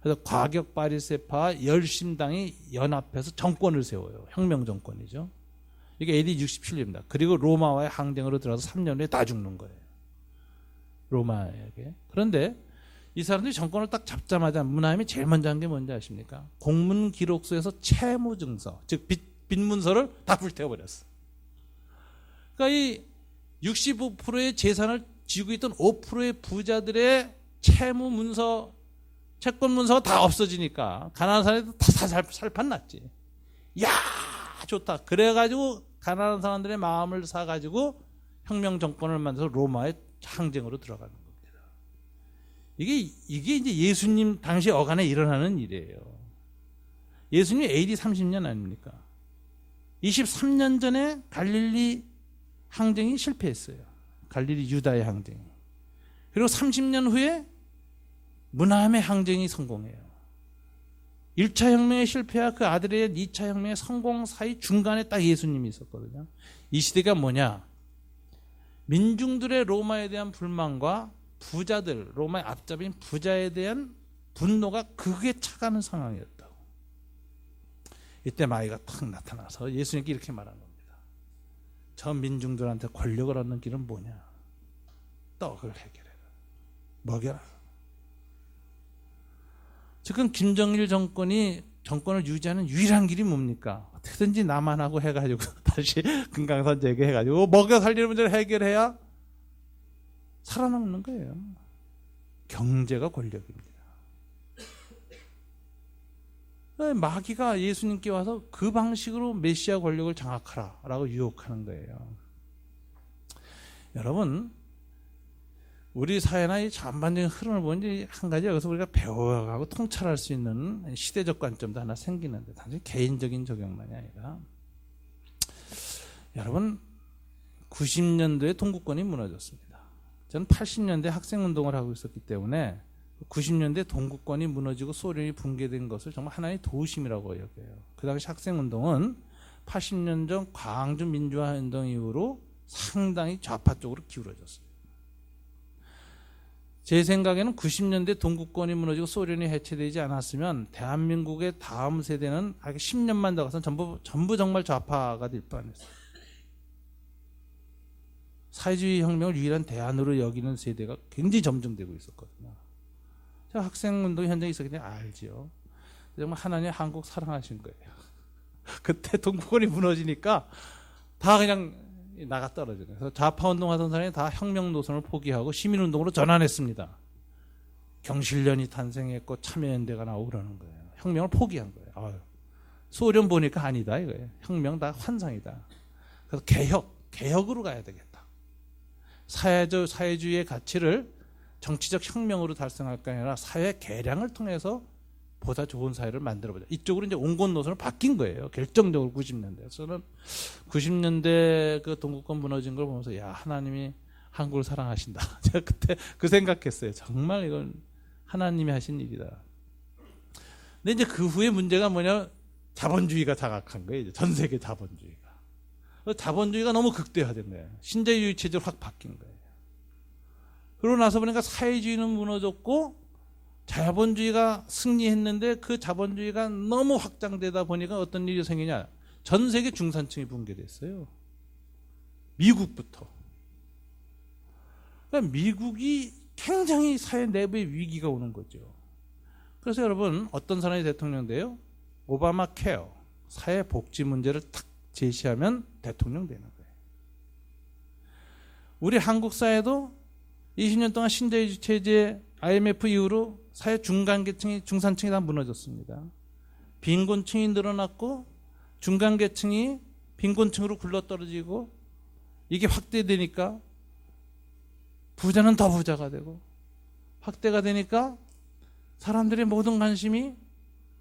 Speaker 1: 그래서 과격 바리새파와 열심당이 연합해서 정권을 세워요. 혁명 정권이죠. 이게 AD 67년입니다. 그리고 로마와의 항쟁으로 들어가서 3년 후에 다 죽는 거예요. 로마에게. 그런데 이 사람들이 정권을 딱 잡자마자 문하임이 제일 먼저 한 게 뭔지 아십니까? 공문 기록소에서 채무 증서, 즉 빚 문서를 다 불태워버렸어. 그러니까 이 65%의 재산을 쥐고 있던 5%의 부자들의 채무 문서, 채권 문서가 다 없어지니까 가난한 사람들이 다 살판 났지. 야, 좋다. 그래가지고 가난한 사람들의 마음을 사가지고 혁명 정권을 만들어서 로마의 항쟁으로 들어가는 겁니다. 이게 이제 예수님 당시 어간에 일어나는 일이에요. 예수님 AD 30년 아닙니까? 23년 전에 갈릴리 항쟁이 실패했어요. 갈릴리 유다의 항쟁이. 그리고 30년 후에 문함의 항쟁이 성공해요. 1차 혁명의 실패와 그 아들의 2차 혁명의 성공 사이 중간에 딱 예수님이 있었거든요. 이 시대가 뭐냐? 민중들의 로마에 대한 불만과 부자들, 로마의 앞잡이인 부자에 대한 분노가 극에 차가는 상황이었다고. 이때 마귀가 탁 나타나서 예수님께 이렇게 말한 겁니다. 저 민중들한테 권력을 얻는 길은 뭐냐? 떡을 해결해라. 먹여라. 지금 김정일 정권을 유지하는 유일한 길이 뭡니까? 어떻게든지 남한하고 해가지고 다시 금강산 재개해가지고 먹여 살리는 문제를 해결해야 살아남는 거예요. 경제가 권력입니다. 마귀가 예수님께 와서 그 방식으로 메시아 권력을 장악하라라고 유혹하는 거예요. 여러분, 우리 사회나 이 전반적인 흐름을 보니 한 가지 여기서 우리가 배워가고 통찰할 수 있는 시대적 관점도 하나 생기는데 단지 개인적인 적용만이 아니라 여러분 90년도에 동구권이 무너졌습니다. 저는 80년대 학생운동을 하고 있었기 때문에 90년대 동구권이 무너지고 소련이 붕괴된 것을 정말 하나의 도심이라고 여겨요. 그 당시 학생운동은 80년 전 광주 민주화운동 이후로 상당히 좌파 쪽으로 기울어졌어요. 제 생각에는 90년대 동구권이 무너지고 소련이 해체되지 않았으면 대한민국의 다음 세대는 10년만 더 가서 전부 정말 좌파가 될 뻔했어요. 사회주의 혁명을 유일한 대안으로 여기는 세대가 굉장히 점증되고 있었거든요. 제가 학생운동 현장에 있었기 때문에 알지요. 정말 하나님 한국 사랑하신 거예요. 그때 동구권이 무너지니까 다 그냥 나가 떨어지는 거예요. 그래서 좌파운동 하던 사람이 다 혁명 노선을 포기하고 시민운동으로 전환했습니다. 경실련이 탄생했고 참여연대가 나오고 그러는 거예요. 혁명을 포기한 거예요. 소련 보니까 아니다 이거예요. 혁명 다 환상이다. 그래서 개혁으로 가야 되겠다. 사회주의의 가치를 정치적 혁명으로 달성할 게 아니라 사회 개량을 통해서 보다 좋은 사회를 만들어보자. 이쪽으로 이제 온건 노선을 바뀐 거예요. 결정적으로 90년대. 저는 90년대 그 동구권 무너진 걸 보면서 야, 하나님이 한국을 사랑하신다. 제가 그때 그 생각했어요. 정말 이건 하나님이 하신 일이다. 근데 이제 그 후에 문제가 뭐냐? 자본주의가 장악한 거예요. 전 세계 자본주의가. 자본주의가 너무 극대화된 거예요. 신자유주의 체제로 확 바뀐 거예요. 그러고 나서 보니까 사회주의는 무너졌고 자본주의가 승리했는데 그 자본주의가 너무 확장되다 보니까 어떤 일이 생기냐. 전 세계 중산층이 붕괴됐어요. 미국부터. 그러니까 미국이 굉장히 사회 내부에 위기가 오는 거죠. 그래서 여러분 어떤 사람이 대통령 돼요? 오바마 케어, 사회복지 문제를 탁 제시하면 대통령 되는 거예요. 우리 한국 사회도 20년 동안 신자유주의 체제 IMF 이후로 사회 중간계층이 중산층이 다 무너졌습니다. 빈곤층이 늘어났고 중간계층이 빈곤층으로 굴러떨어지고 이게 확대되니까 부자는 더 부자가 되고 확대가 되니까 사람들의 모든 관심이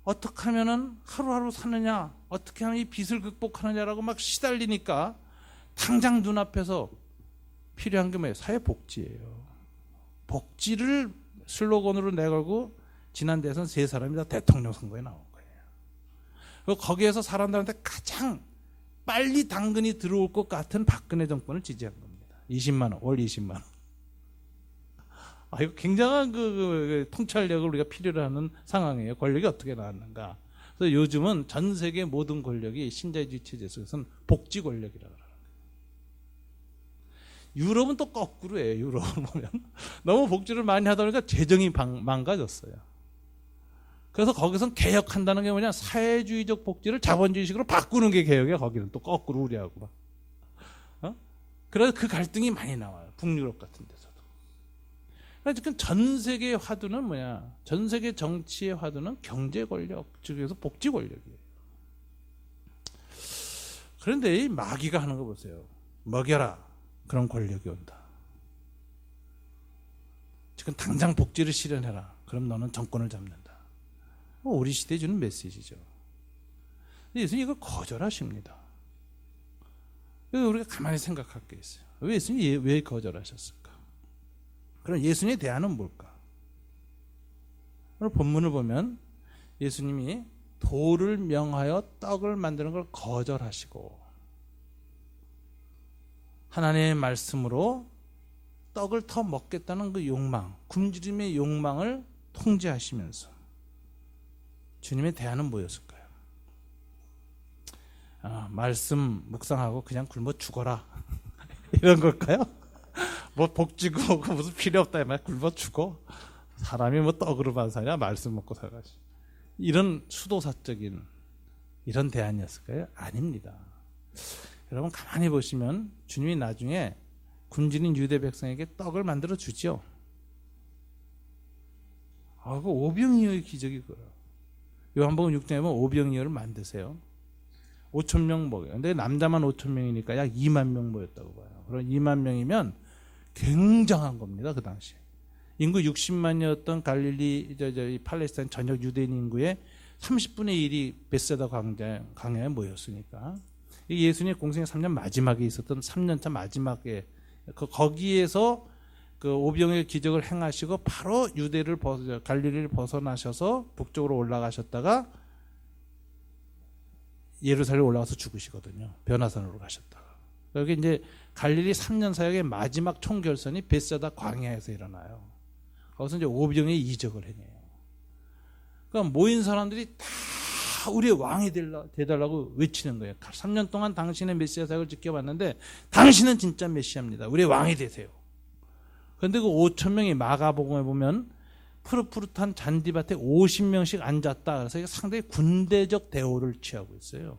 Speaker 1: 어떻게 하면은 하루하루 사느냐, 어떻게 하면 이 빚을 극복하느냐라고 막 시달리니까 당장 눈앞에서 필요한 게 뭐예요? 사회복지예요. 복지를 슬로건으로 내걸고 지난 대선 세 사람이 다 대통령 선거에 나온 거예요. 그리고 거기에서 사람들한테 가장 빨리 당근이 들어올 것 같은 박근혜 정권을 지지한 겁니다. 20만 원, 월 20만 원. 이거 굉장한 그 통찰력을 우리가 필요로 하는 상황이에요. 권력이 어떻게 나왔는가. 그래서 요즘은 전 세계 모든 권력이 신자유주의 체제 속에서는 복지 권력이라고 그래요. 유럽은 또 거꾸로예요. 유럽을 보면 너무 복지를 많이 하다 보니까 재정이 망가졌어요. 그래서 거기선 개혁한다는 게 뭐냐, 사회주의적 복지를 자본주의식으로 바꾸는 게 개혁이야. 거기는 또 거꾸로 우리하고 그래서 그 갈등이 많이 나와요. 북유럽 같은 데서도. 그러니까 전 세계의 화두는 뭐냐? 전 세계 정치의 화두는 경제 권력, 즉에서 복지 권력이에요. 그런데 이 마귀가 하는 거 보세요. 먹여라. 그런 권력이 온다. 지금 당장 복지를 실현해라. 그럼 너는 정권을 잡는다. 우리 시대에 주는 메시지죠. 예수님 이걸 거절하십니다. 우리가 가만히 생각할 게 있어요. 예수님이 왜 거절하셨을까? 그럼 예수님의 대안은 뭘까? 오늘 본문을 보면 예수님이 도를 명하여 떡을 만드는 걸 거절하시고 하나님의 말씀으로 떡을 더 먹겠다는 그 욕망, 굶주림의 욕망을 통제하시면서 주님의 대안은 뭐였을까요? 말씀 묵상하고 그냥 굶어 죽어라 이런 걸까요? 뭐 복지고 무슨 필요 없다 말 굶어 죽어. 사람이 뭐 떡으로만 사냐 말씀 먹고 살아가지. 이런 수도사적인 이런 대안이었을까요? 아닙니다. 여러분 가만히 보시면 주님이 나중에 굶주린 유대 백성에게 떡을 만들어 주죠. 그 오병이어의 기적이 그거예요. 요한복음 6장에 보면 오병이어를 만드세요. 5,000명 먹여요. 근데 남자만 5,000명이니까 약 2만 명 모였다고 봐요. 그럼 2만 명이면 굉장한 겁니다. 그 당시에. 인구 60만이었던 갈릴리, 이 팔레스타인 전역 유대인 인구의 30분의 1이 베세다 광야에 모였으니까. 예수님의 공생의 3년 마지막에 있었던 3년차 마지막에 거기에서 그 오병이어의 기적을 행하시고 바로 갈릴리를 벗어나셔서 북쪽으로 올라가셨다가 예루살렘 올라가서 죽으시거든요. 변화산으로 가셨다가. 여기 이제 갈릴리 3년 사역의 마지막 총결선이 베세다 광야에서 일어나요. 거기서 이제 오병이어의 이적을 행해요. 그러니까 모인 사람들이 다 우리의 왕이 되달라고 외치는 거예요. 3년 동안 당신의 메시아 사역을 지켜봤는데 당신은 진짜 메시아입니다. 우리의 왕이 되세요. 그런데 그 5,000명이 마가복음에 보면 푸릇푸릇한 잔디밭에 50명씩 앉았다. 그래서 이게 상당히 군대적 대우를 취하고 있어요.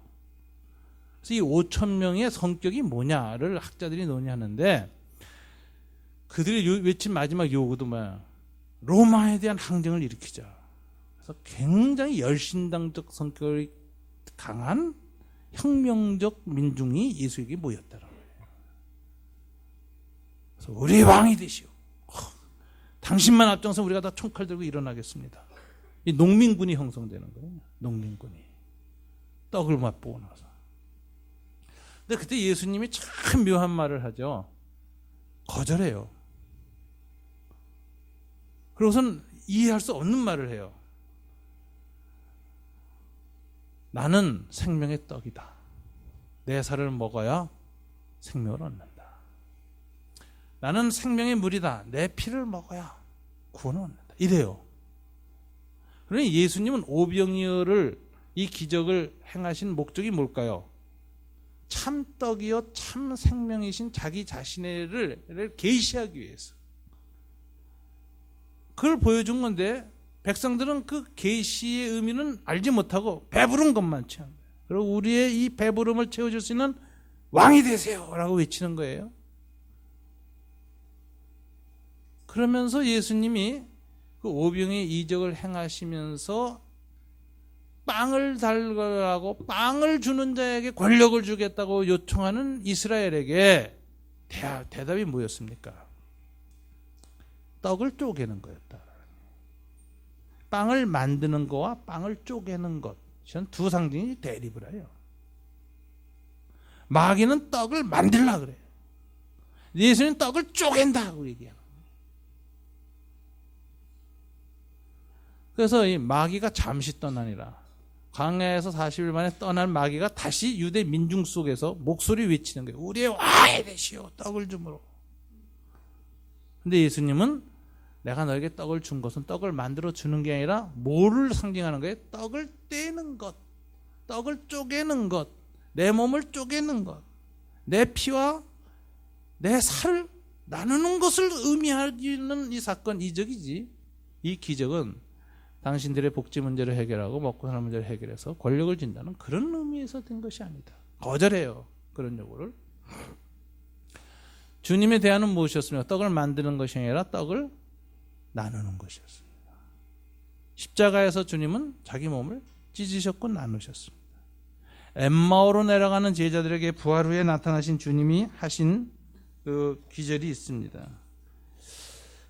Speaker 1: 그래서 이 5,000명의 성격이 뭐냐를 학자들이 논의하는데 그들이 외친 마지막 요구도 뭐야? 로마에 대한 항쟁을 일으키자. 그래서 굉장히 열신당적 성격이 강한 혁명적 민중이 예수에게 모였다는 거예요. 그래서 우리 왕이 되시오. 당신만 앞장서 우리가 다 총칼 들고 일어나겠습니다. 이 농민군이 형성되는 거예요. 농민군이. 떡을 맛보고 나서. 근데 그때 예수님이 참 묘한 말을 하죠. 거절해요. 그러고선 이해할 수 없는 말을 해요. 나는 생명의 떡이다. 내 살을 먹어야 생명을 얻는다. 나는 생명의 물이다. 내 피를 먹어야 구원을 얻는다. 이래요. 그러니 예수님은 오병이어를 이 기적을 행하신 목적이 뭘까요? 참 떡이요 참 생명이신 자기 자신을 계시하기 위해서. 그걸 보여준 건데 백성들은 그 계시의 의미는 알지 못하고 배부른 것만 취한 거예요. 그리고 우리의 이 배부름을 채워줄 수 있는 왕이 되세요 라고 외치는 거예요. 그러면서 예수님이 그 오병이어의 이적을 행하시면서 빵을 달라고 빵을 주는 자에게 권력을 주겠다고 요청하는 이스라엘에게 대답이 뭐였습니까? 떡을 쪼개는 거였다. 빵을 만드는 거와 빵을 쪼개는 것, 이건 두 상징이 대립을 해요. 마귀는 떡을 만들려고 그래요. 예수는 떡을 쪼갠다고 얘기해요. 그래서 이 마귀가 잠시 떠나니라. 광야에서 40일 만에 떠난 마귀가 다시 유대 민중 속에서 목소리 외치는 거예요. 우리의 왕이 되시오. 떡을 주므로. 근데 예수님은 내가 너에게 떡을 준 것은 떡을 만들어 주는 게 아니라 뭐를 상징하는 거예요? 떡을 떼는 것, 떡을 쪼개는 것, 내 몸을 쪼개는 것, 내 피와 내 살을 나누는 것을 의미하는 이 사건, 이적이지. 이 기적은 당신들의 복지 문제를 해결하고 먹고 사는 문제를 해결해서 권력을 준다는 그런 의미에서 된 것이 아니다. 거절해요. 그런 요구를. 주님의 대안은 무엇이었습니까? 떡을 만드는 것이 아니라 떡을 나누는 것이었습니다. 십자가에서 주님은 자기 몸을 찢으셨고 나누셨습니다. 엠마오로 내려가는 제자들에게 부활 후에 나타나신 주님이 하신 그 기절이 있습니다.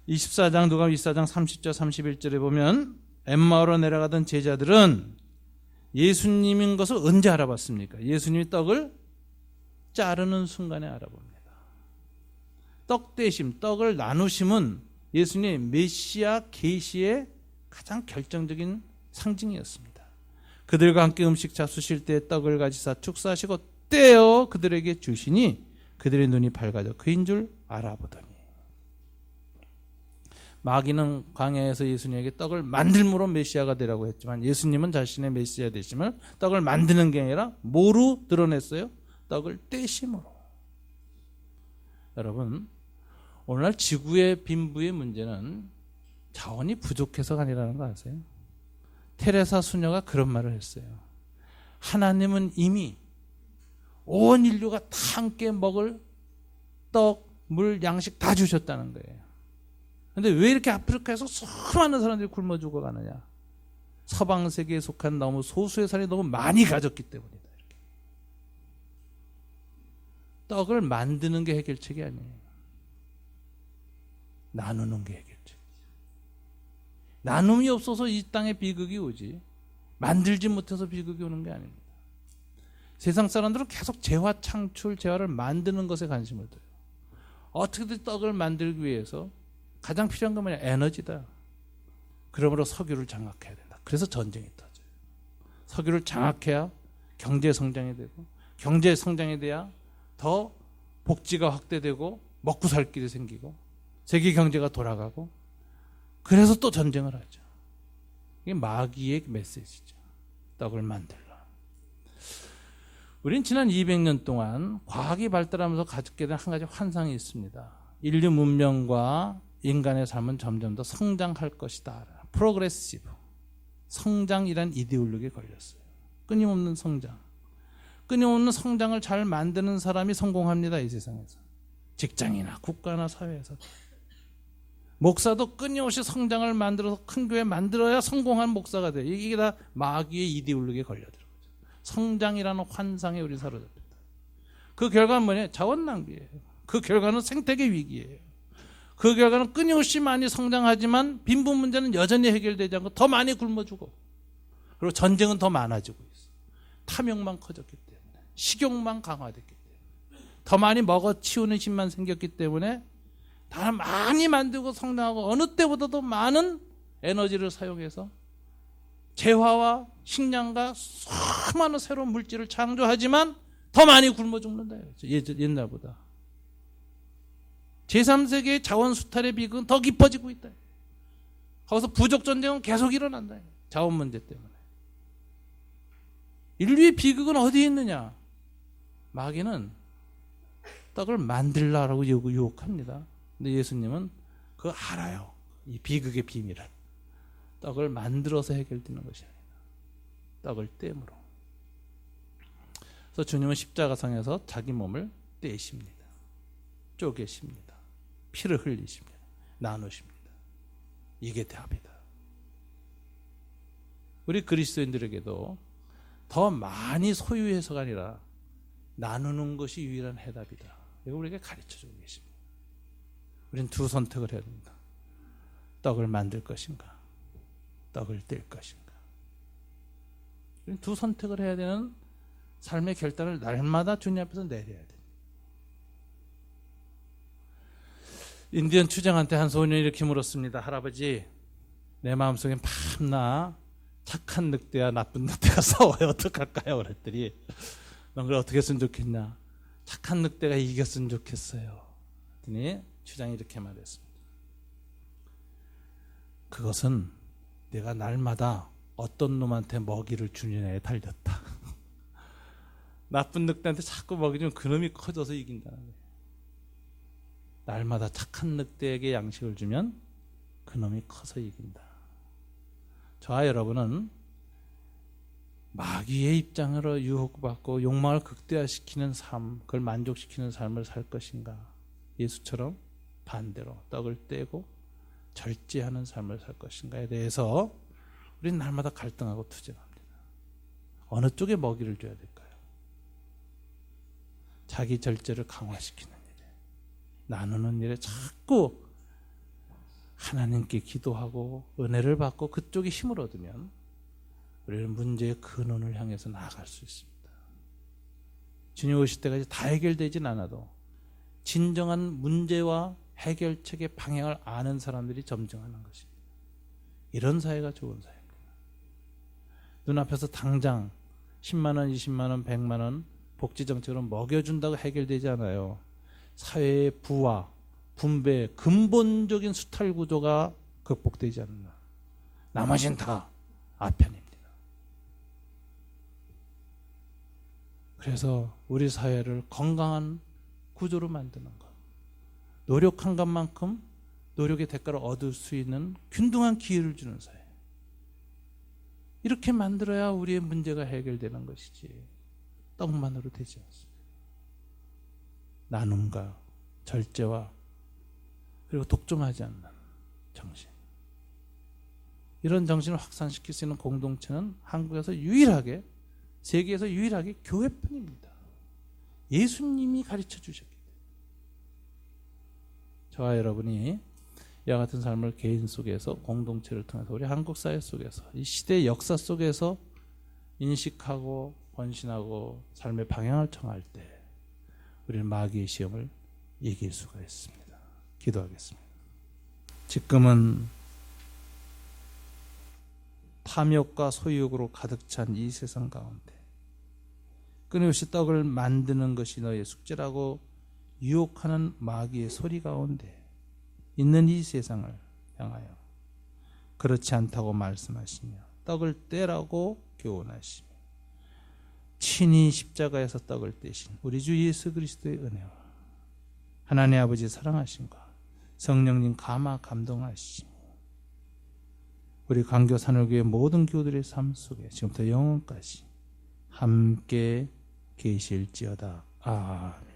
Speaker 1: 24장 누가복음 24장 30절 31절에 보면 엠마오로 내려가던 제자들은 예수님인 것을 언제 알아봤습니까? 예수님이 떡을 자르는 순간에 알아봅니다. 떡 대심, 떡을 나누심은 예수님의 메시아 계시의 가장 결정적인 상징이었습니다. 그들과 함께 음식 잡수실 때 떡을 가지사 축사하시고 떼어 그들에게 주시니 그들의 눈이 밝아져 그인 줄 알아보더니. 마귀는 광야에서 예수님에게 떡을 만들므로 메시아가 되라고 했지만 예수님은 자신의 메시아 되심을 떡을 만드는 게 아니라 뭐로 드러냈어요? 떡을 떼심으로. 여러분, 오늘날 지구의 빈부의 문제는 자원이 부족해서가 아니라는 거 아세요? 테레사 수녀가 그런 말을 했어요. 하나님은 이미 온 인류가 다 함께 먹을 떡, 물, 양식 다 주셨다는 거예요. 그런데 왜 이렇게 아프리카에서 수많은 사람들이 굶어 죽어가느냐? 서방 세계에 속한 너무 소수의 사람이 너무 많이 가졌기 때문이다. 이렇게. 떡을 만드는 게 해결책이 아니에요. 나누는 게 해결책이죠. 나눔이 없어서 이 땅에 비극이 오지 만들지 못해서 비극이 오는 게 아닙니다. 세상 사람들은 계속 재화 창출, 재화를 만드는 것에 관심을 둬요. 어떻게든 떡을 만들기 위해서 가장 필요한 건 뭐냐? 에너지다. 그러므로 석유를 장악해야 된다. 그래서 전쟁이 터져요. 석유를 장악해야 경제 성장이 되고, 경제 성장이 돼야 더 복지가 확대되고 먹고 살 길이 생기고 세계 경제가 돌아가고, 그래서 또 전쟁을 하죠. 이게 마귀의 메시지죠. 떡을 만들라. 우린 지난 200년 동안 과학이 발달하면서 가졌게 된 한 가지 환상이 있습니다. 인류 문명과 인간의 삶은 점점 더 성장할 것이다. 프로그레시브. 성장이란 이데올로기에 걸렸어요. 끊임없는 성장. 끊임없는 성장을 잘 만드는 사람이 성공합니다. 이 세상에서. 직장이나 국가나 사회에서. 목사도 끊임없이 성장을 만들어서 큰 교회 만들어야 성공한 목사가 돼요. 이게 다 마귀의 이데올로기에 걸려들어요. 성장이라는 환상에 우리 사로잡혔다. 그 결과는 뭐냐? 자원 낭비예요. 그 결과는 생태계 위기예요. 그 결과는 끊임없이 많이 성장하지만 빈부 문제는 여전히 해결되지 않고 더 많이 굶어 죽어. 그리고 전쟁은 더 많아지고 있어. 탐욕만 커졌기 때문에, 식욕만 강화됐기 때문에, 더 많이 먹어 치우는 힘만 생겼기 때문에 다 많이 만들고 성장하고 어느 때보다도 많은 에너지를 사용해서 재화와 식량과 수많은 새로운 물질을 창조하지만 더 많이 굶어 죽는다. 옛날보다. 제3세계의 자원 수탈의 비극은 더 깊어지고 있다. 거기서 부족 전쟁은 계속 일어난다. 자원 문제 때문에. 인류의 비극은 어디에 있느냐? 마귀는 떡을 만들라라고 유혹합니다. 근데 예수님은 그거 알아요. 이 비극의 비밀을. 떡을 만들어서 해결되는 것이 아니다. 떡을 땜으로. 그래서 주님은 십자가상에서 자기 몸을 떼십니다. 쪼개십니다. 피를 흘리십니다. 나누십니다. 이게 답이다. 우리 그리스도인들에게도 더 많이 소유해서가 아니라 나누는 것이 유일한 해답이다. 이거 우리에게 가르쳐주고 계십니다. 우리는 두 선택을 해야 됩니다. 떡을 만들 것인가, 떡을 뗄 것인가. 우리는 두 선택을 해야 되는 삶의 결단을 날마다 주님 앞에서 내려야 돼요. 인디언 추장한테 한 소년이 이렇게 물었습니다. 할아버지, 내 마음속엔 밤낮 착한 늑대와 나쁜 늑대가 싸워요. 어떡할까요? 그랬더니 넌 그걸 어떻게 했으면 좋겠냐? 착한 늑대가 이겼으면 좋겠어요. 그랬더니 추장이 이렇게 말했습니다. 그것은 내가 날마다 어떤 놈한테 먹이를 주느냐에 달렸다. 나쁜 늑대한테 자꾸 먹이 주면 그놈이 커져서 이긴다는 거예요. 날마다 착한 늑대에게 양식을 주면 그놈이 커서 이긴다. 저와 여러분은 마귀의 입장으로 유혹받고 욕망을 극대화시키는 삶, 그걸 만족시키는 삶을 살 것인가? 예수처럼 반대로 떡을 떼고 절제하는 삶을 살 것인가에 대해서 우리는 날마다 갈등하고 투쟁합니다. 어느 쪽에 먹이를 줘야 될까요? 자기 절제를 강화시키는 일에, 나누는 일에 자꾸 하나님께 기도하고 은혜를 받고 그쪽에 힘을 얻으면 우리는 문제의 근원을 향해서 나아갈 수 있습니다. 주님 오실 때까지 다 해결되진 않아도 진정한 문제와 해결책의 방향을 아는 사람들이 점증하는 것입니다. 이런 사회가 좋은 사회입니다. 눈앞에서 당장 10만 원, 20만 원, 100만 원 복지정책으로 먹여준다고 해결되지 않아요. 사회의 부와 분배, 근본적인 수탈 구조가 극복되지 않는 나머지는 다 아편입니다. 그래서 우리 사회를 건강한 구조로 만드는 것, 노력한 것만큼 노력의 대가를 얻을 수 있는 균등한 기회를 주는 사회, 이렇게 만들어야 우리의 문제가 해결되는 것이지 떡만으로 되지 않습니다. 나눔과 절제와 그리고 독점하지 않는 정신, 이런 정신을 확산시킬 수 있는 공동체는 한국에서 유일하게, 세계에서 유일하게 교회뿐입니다. 예수님이 가르쳐 주셨기 때문에. 저와 여러분이 이와 같은 삶을 개인 속에서, 공동체를 통해서, 우리 한국 사회 속에서, 이 시대의 역사 속에서 인식하고 번신하고 삶의 방향을 정할 때 우리는 마귀의 시험을 이길 수가 있습니다. 기도하겠습니다. 지금은 탐욕과 소유욕으로 가득 찬 이 세상 가운데 끊임없이 떡을 만드는 것이 너의 숙제라고 유혹하는 마귀의 소리 가운데 있는 이 세상을 향하여 그렇지 않다고 말씀하시며 떡을 떼라고 교훈하시며 친히 십자가에서 떡을 떼신 우리 주 예수 그리스도의 은혜와 하나님 아버지 사랑하심과 성령님 감화 감동하시며 우리 강교 산울교회 모든 교우들의 삶 속에 지금부터 영원까지 함께 계실지어다. 아멘.